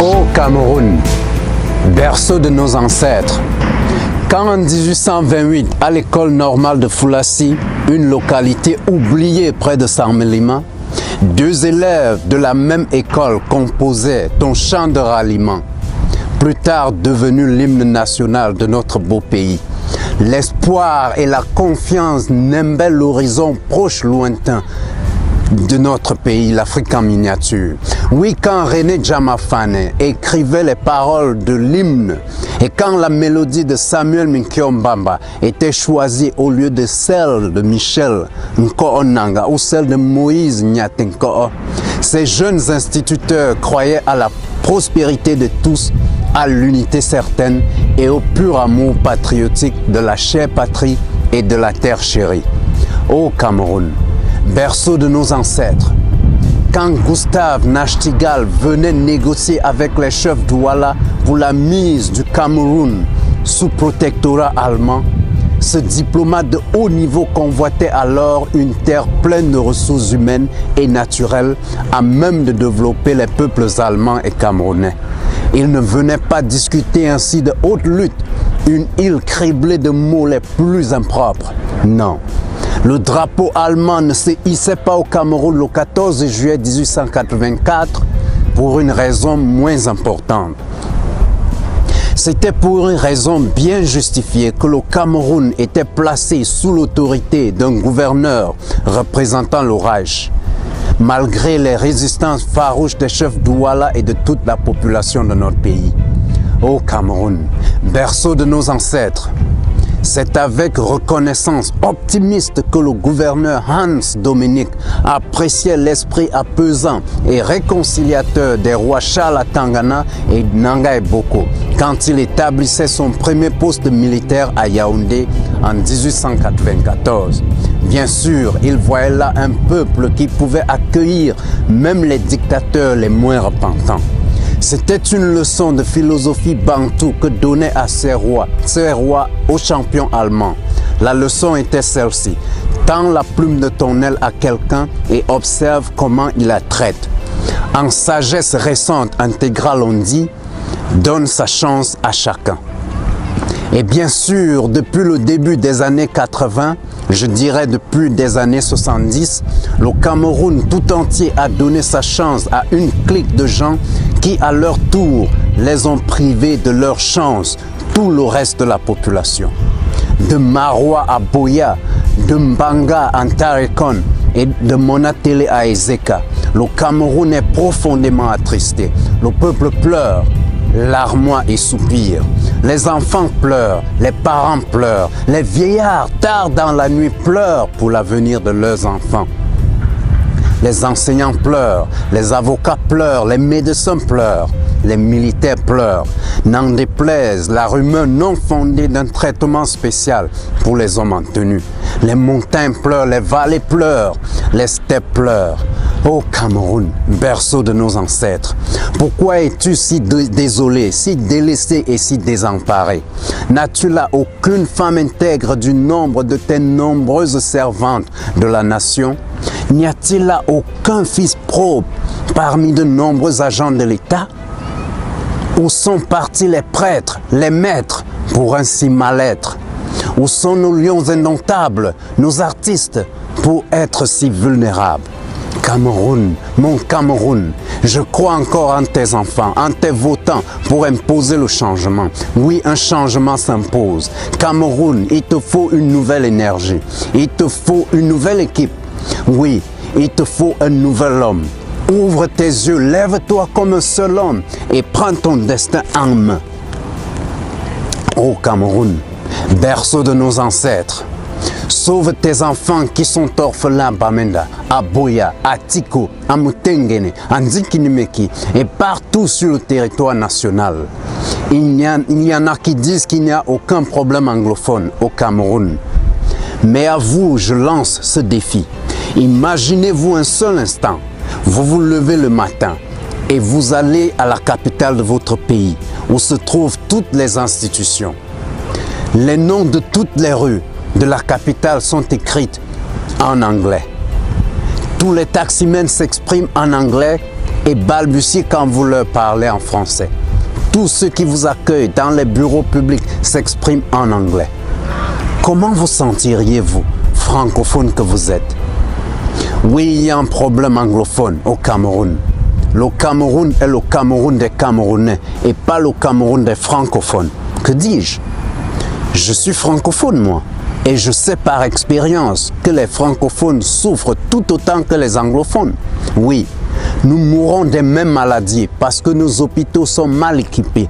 Ô Cameroun, berceau de nos ancêtres, quand en 1828, à l'école normale de Foulassi, une localité oubliée près de Sarmelima, deux élèves de la même école composaient ton chant de ralliement, plus tard devenu l'hymne national de notre beau pays. L'espoir et la confiance nimbaient l'horizon proche lointain de notre pays, l'Afrique en miniature. Oui, quand René Djamafane écrivait les paroles de l'hymne et quand la mélodie de Samuel Minkyombamba était choisie au lieu de celle de Michel Nkoonanga ou celle de Moïse Nyatenko, ces jeunes instituteurs croyaient à la prospérité de tous, à l'unité certaine et au pur amour patriotique de la chère patrie et de la terre chérie. Ô Cameroun, berceau de nos ancêtres, quand Gustave Nachtigal venait négocier avec les chefs Douala pour la mise du Cameroun sous protectorat allemand, ce diplomate de haut niveau convoitait alors une terre pleine de ressources humaines et naturelles à même de développer les peuples allemands et camerounais. Il ne venait pas discuter ainsi de haute lutte, une île criblée de mots les plus impropres. Non. Le drapeau allemand ne se hissait pas au Cameroun le 14 juillet 1884 pour une raison moins importante. C'était pour une raison bien justifiée que le Cameroun était placé sous l'autorité d'un gouverneur représentant le Reich, malgré les résistances farouches des chefs Douala et de toute la population de notre pays. Ô Cameroun, berceau de nos ancêtres, c'est avec reconnaissance optimiste que le gouverneur Hans Dominique appréciait l'esprit apaisant et réconciliateur des rois Charles Tangana et Nangai Boko quand il établissait son premier poste militaire à Yaoundé en 1894. Bien sûr, il voyait là un peuple qui pouvait accueillir même les dictateurs les moins repentants. C'était une leçon de philosophie bantou que donnait à ces rois aux champions allemands. La leçon était celle-ci: tends la plume de ton aile à quelqu'un et observe comment il la traite. En sagesse récente intégrale, on dit, donne sa chance à chacun. Et bien sûr, depuis le début des années 80, je dirais depuis des années 70, le Cameroun tout entier a donné sa chance à une clique de gens qui, à leur tour, les ont privés de leur chance, tout le reste de la population. De Marois à Boya, de Mbanga à Ntarekon et de Monatele à Ezeka, le Cameroun est profondément attristé. Le peuple pleure, larmoie et soupire. Les enfants pleurent, les parents pleurent, les vieillards tard dans la nuit pleurent pour l'avenir de leurs enfants. Les enseignants pleurent, les avocats pleurent, les médecins pleurent, les militaires pleurent. N'en déplaise la rumeur non fondée d'un traitement spécial pour les hommes en tenue. Les montagnes pleurent, les vallées pleurent, les steppes pleurent. Ô Cameroun, berceau de nos ancêtres, pourquoi es-tu si désolé, si délaissé et si désemparé? N'as-tu là aucune femme intègre du nombre de tes nombreuses servantes de la nation? N'y a-t-il là aucun fils probe parmi de nombreux agents de l'État? Où sont partis les prêtres, les maîtres pour un si mal-être? Où sont nos lions indomptables, nos artistes pour être si vulnérables? Cameroun, mon Cameroun, je crois encore en tes enfants, en tes votants pour imposer le changement. Oui, un changement s'impose. Cameroun, il te faut une nouvelle énergie. Il te faut une nouvelle équipe. Oui, il te faut un nouvel homme. Ouvre tes yeux, lève-toi comme un seul homme et prends ton destin en main. Ô Cameroun, berceau de nos ancêtres, sauve tes enfants qui sont orphelins à Bamenda, à Boya, à Tiko, à Mutengene, à Nzikinimeki et partout sur le territoire national. Il y en a qui disent qu'il n'y a aucun problème anglophone au Cameroun. Mais à vous, je lance ce défi. Imaginez-vous un seul instant, vous vous levez le matin et vous allez à la capitale de votre pays où se trouvent toutes les institutions. Les noms de toutes les rues de la capitale sont écrites en anglais. Tous les taximens s'expriment en anglais et balbutiez quand vous leur parlez en français. Tous ceux qui vous accueillent dans les bureaux publics s'expriment en anglais. Comment vous sentiriez-vous, francophone que vous êtes? Oui, il y a un problème anglophone au Cameroun. Le Cameroun est le Cameroun des Camerounais et pas le Cameroun des francophones. Que dis-je? Je suis francophone, moi. Et je sais par expérience que les francophones souffrent tout autant que les anglophones. Oui, nous mourons des mêmes maladies parce que nos hôpitaux sont mal équipés.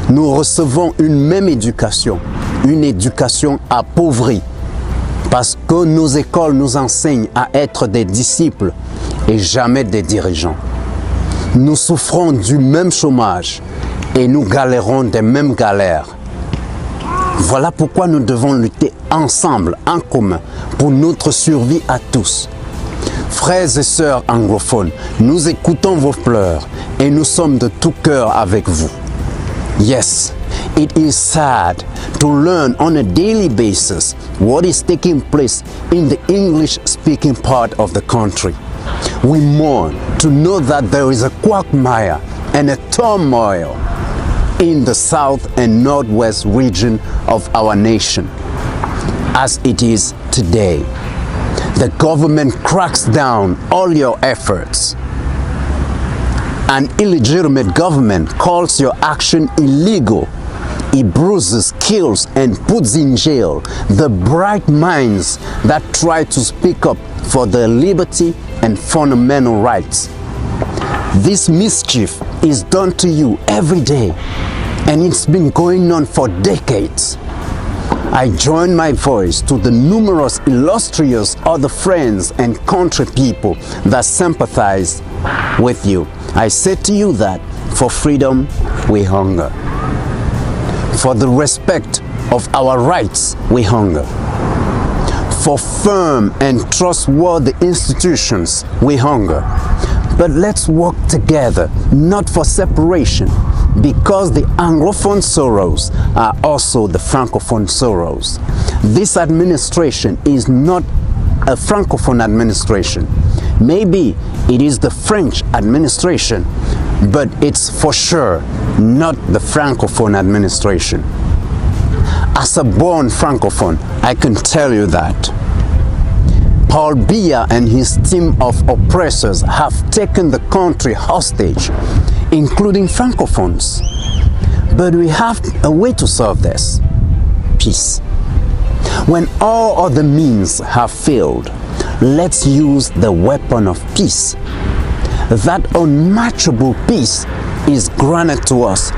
Nous recevons une même éducation, une éducation appauvrie. Parce que nos écoles nous enseignent à être des disciples et jamais des dirigeants. Nous souffrons du même chômage et nous galérons des mêmes galères. Voilà pourquoi nous devons lutter ensemble, en commun, pour notre survie à tous. Frères et sœurs anglophones, nous écoutons vos pleurs et nous sommes de tout cœur avec vous. Yes, it is sad to learn on a daily basis what is taking place in the English-speaking part of the country. We mourn to know that there is a quagmire and a turmoil in the south and northwest region of our nation, as it is today. The government cracks down all your efforts. An illegitimate government calls your action illegal. It bruises, kills, and puts in jail the bright minds that try to speak up for their liberty and fundamental rights. This mischief is done to you every day, and it's been going on for decades. I join my voice to the numerous illustrious other friends and country people that sympathize with you. I say to you that for freedom we hunger. For the respect of our rights we hunger. For firm and trustworthy institutions we hunger. But let's work together, not for separation, because the Anglophone sorrows are also the Francophone sorrows. This administration is not a Francophone administration. Maybe it is the French administration, but it's for sure not the Francophone administration. As a born Francophone, I can tell you that. Paul Biya and his team of oppressors have taken the country hostage, including Francophones. But we have a way to solve this: peace. When all other means have failed, let's use the weapon of peace. That unmatchable peace is granted to us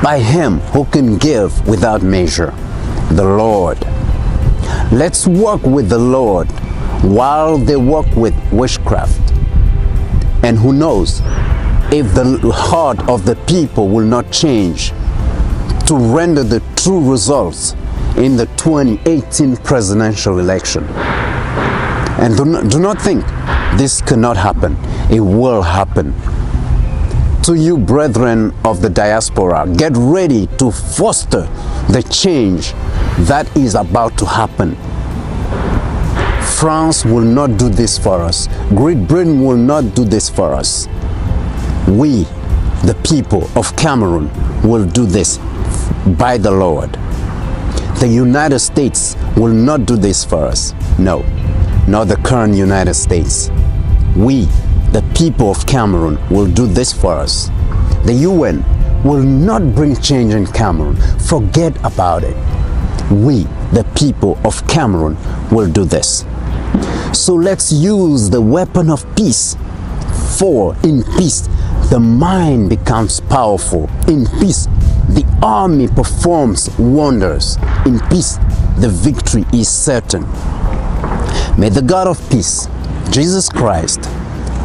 by Him who can give without measure, the Lord. Let's work with the Lord while they work with witchcraft. And who knows if the heart of the people will not change to render the true results in the 2018 presidential election. And do not think this cannot happen. It will happen. To you, brethren of the diaspora, get ready to foster the change that is about to happen. France will not do this for us. Great Britain will not do this for us. We, the people of Cameroon, will do this by the Lord. The United States will not do this for us. No, not the current United States. We, the people of Cameroon, will do this for us. The UN will not bring change in Cameroon. Forget about it. We, the people of Cameroon, will do this. So let's use the weapon of peace. For in peace, the mind becomes powerful. In peace, the army performs wonders. In peace, the victory is certain. May the God of peace, Jesus Christ,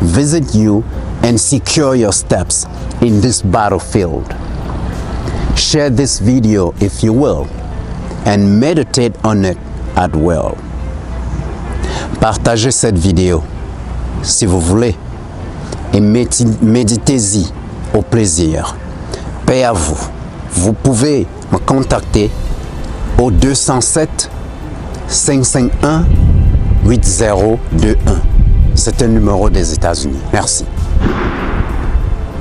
visit you and secure your steps in this battlefield. Share this video if you will, and meditate on it at will. Partagez cette vidéo si vous voulez et méditez-y au plaisir. Paix à vous. Vous pouvez me contacter au 207 551 8021. C'est un numéro des États-Unis. Merci.